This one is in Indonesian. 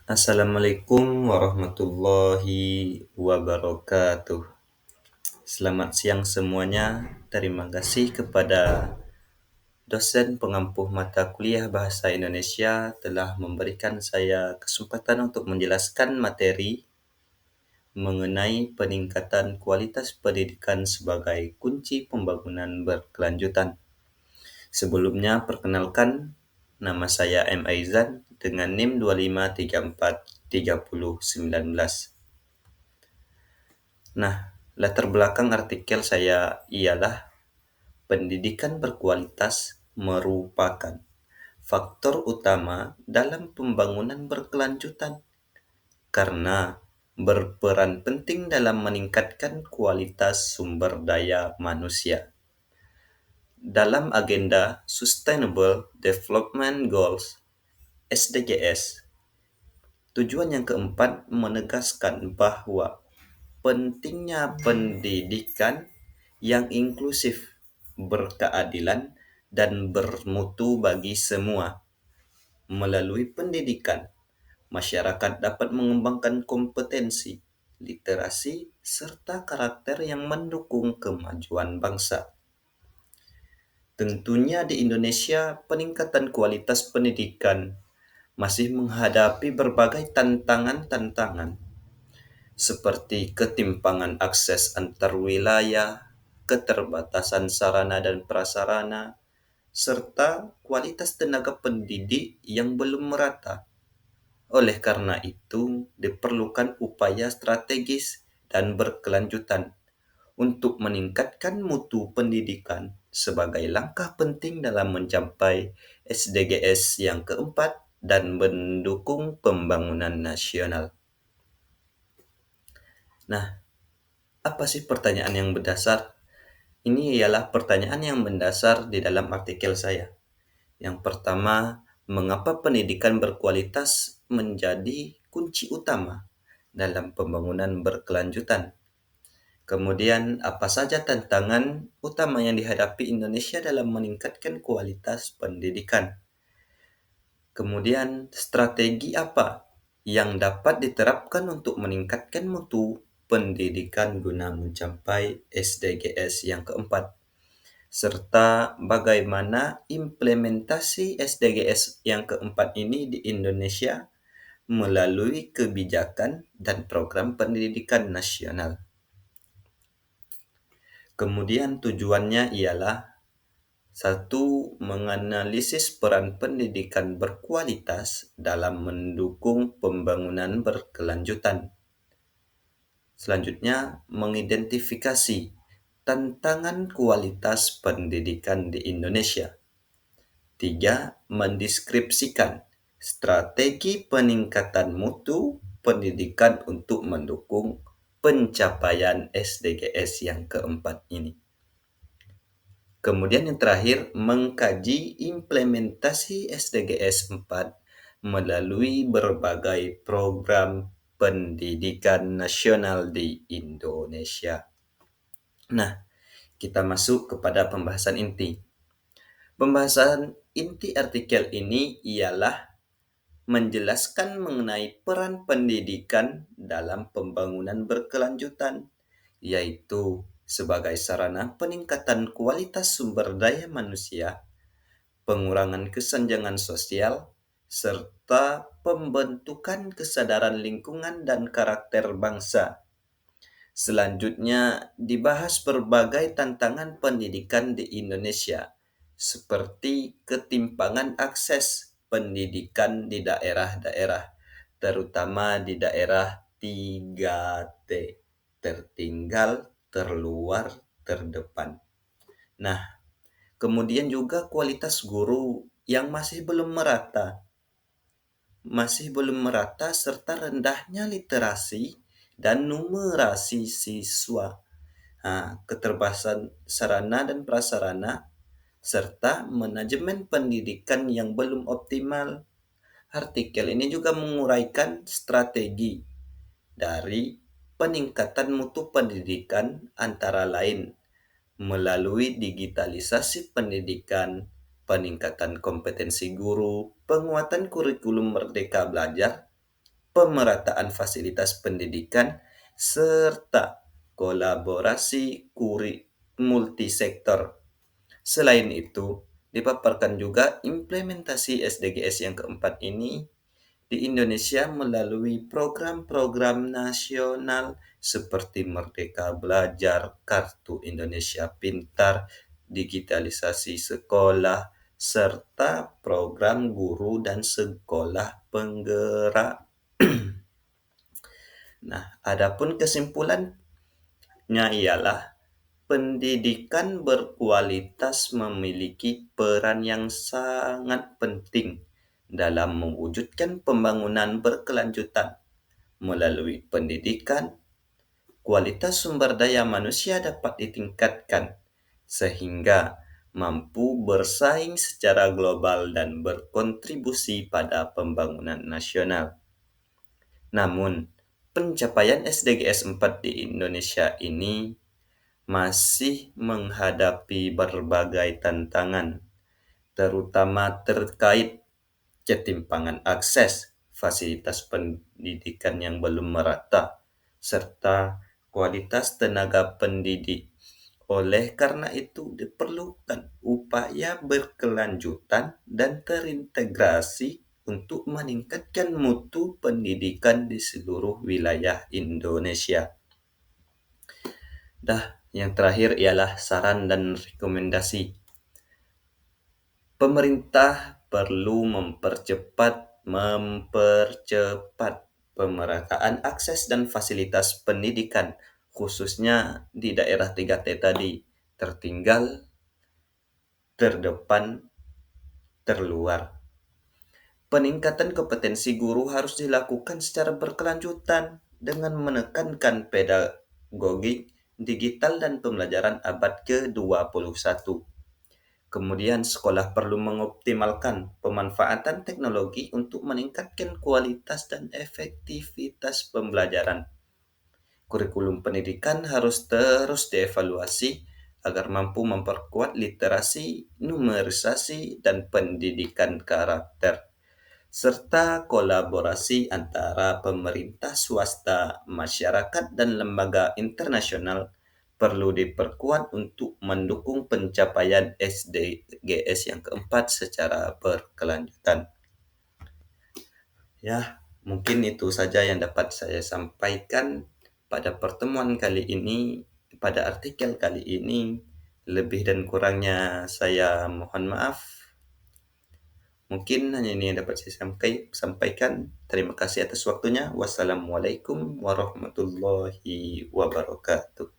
Assalamualaikum warahmatullahi wabarakatuh. Selamat siang semuanya. Terima kasih kepada dosen pengampu mata kuliah Bahasa Indonesia telah memberikan saya kesempatan untuk menjelaskan materi mengenai peningkatan kualitas pendidikan sebagai kunci pembangunan berkelanjutan. Sebelumnya, perkenalkan, nama saya M. Aizan dengan NIM 25343019. Nah, latar belakang artikel saya ialah pendidikan berkualitas merupakan faktor utama dalam pembangunan berkelanjutan karena berperan penting dalam meningkatkan kualitas sumber daya manusia. Dalam agenda Sustainable Development Goals (SDGs), tujuan yang keempat menegaskan bahwa pentingnya pendidikan yang inklusif, berkeadilan, dan bermutu bagi semua. Melalui pendidikan, masyarakat dapat mengembangkan kompetensi, literasi, serta karakter yang mendukung kemajuan bangsa. Tentunya di Indonesia, peningkatan kualitas pendidikan masih menghadapi berbagai tantangan-tantangan seperti ketimpangan akses antar wilayah, keterbatasan sarana dan prasarana, serta kualitas tenaga pendidik yang belum merata. Oleh karena itu, diperlukan upaya strategis dan berkelanjutan untuk meningkatkan mutu pendidikan sebagai langkah penting dalam mencapai SDGs yang keempat dan mendukung pembangunan nasional. Nah, apa sih pertanyaan yang mendasar? Ini ialah pertanyaan yang mendasar di dalam artikel saya. Yang pertama, mengapa pendidikan berkualitas menjadi kunci utama dalam pembangunan berkelanjutan? Kemudian, apa saja tantangan utama yang dihadapi Indonesia dalam meningkatkan kualitas pendidikan? Kemudian, strategi apa yang dapat diterapkan untuk meningkatkan mutu pendidikan guna mencapai SDGs yang keempat? Serta bagaimana implementasi SDGs yang keempat ini di Indonesia melalui kebijakan dan program pendidikan nasional. Kemudian tujuannya ialah satu, menganalisis peran pendidikan berkualitas dalam mendukung pembangunan berkelanjutan. Selanjutnya, mengidentifikasi tantangan kualitas pendidikan di Indonesia. 3. Mendeskripsikan strategi peningkatan mutu pendidikan untuk mendukung pencapaian SDGs yang keempat ini. Kemudian yang terakhir, mengkaji implementasi SDGs 4 melalui berbagai program pendidikan nasional di Indonesia. Nah, kita masuk kepada pembahasan inti. Pembahasan inti artikel ini ialah menjelaskan mengenai peran pendidikan dalam pembangunan berkelanjutan, yaitu sebagai sarana peningkatan kualitas sumber daya manusia, pengurangan kesenjangan sosial, serta pembentukan kesadaran lingkungan dan karakter bangsa. Selanjutnya dibahas berbagai tantangan pendidikan di Indonesia, seperti ketimpangan akses pendidikan di daerah-daerah, terutama di daerah 3T, tertinggal, terluar, terdepan. Nah, kemudian juga kualitas guru yang masih belum merata serta rendahnya literasi dan numerasi siswa. Keterbatasan sarana dan prasarana, serta manajemen pendidikan yang belum optimal. Artikel ini juga menguraikan strategi dari peningkatan mutu pendidikan antara lain melalui digitalisasi pendidikan, peningkatan kompetensi guru, penguatan kurikulum Merdeka Belajar, pemerataan fasilitas pendidikan, serta kolaborasi multisektor. Selain itu, dipaparkan juga implementasi SDGs yang keempat ini di Indonesia melalui program-program nasional seperti Merdeka Belajar, Kartu Indonesia Pintar, digitalisasi sekolah, serta program guru dan sekolah penggerak. Nah, adapun kesimpulannya ialah pendidikan berkualitas memiliki peran yang sangat penting dalam mewujudkan pembangunan berkelanjutan. Melalui pendidikan, kualitas sumber daya manusia dapat ditingkatkan sehingga mampu bersaing secara global dan berkontribusi pada pembangunan nasional. Namun, pencapaian SDGs 4 di Indonesia ini masih menghadapi berbagai tantangan, terutama terkait ketimpangan akses, fasilitas pendidikan yang belum merata, serta kualitas tenaga pendidik. Oleh karena itu, diperlukan upaya berkelanjutan dan terintegrasi untuk meningkatkan mutu pendidikan di seluruh wilayah Indonesia. Yang terakhir ialah saran dan rekomendasi. Pemerintah perlu mempercepat pemerataan akses dan fasilitas pendidikan, khususnya di daerah 3T tadi, tertinggal, terdepan, terluar. Peningkatan kompetensi guru harus dilakukan secara berkelanjutan dengan menekankan pedagogi digital dan pembelajaran abad ke-21. Kemudian sekolah perlu mengoptimalkan pemanfaatan teknologi untuk meningkatkan kualitas dan efektivitas pembelajaran. Kurikulum pendidikan harus terus dievaluasi agar mampu memperkuat literasi, numerisasi, dan pendidikan karakter, serta kolaborasi antara pemerintah swasta, masyarakat, dan lembaga internasional perlu diperkuat untuk mendukung pencapaian SDGs yang keempat secara berkelanjutan. Ya, mungkin itu saja yang dapat saya sampaikan pada pertemuan kali ini, pada artikel kali ini. Lebih dan kurangnya saya mohon maaf. Mungkin hanya ini yang dapat saya sampaikan. Terima kasih atas waktunya. Wassalamualaikum warahmatullahi wabarakatuh.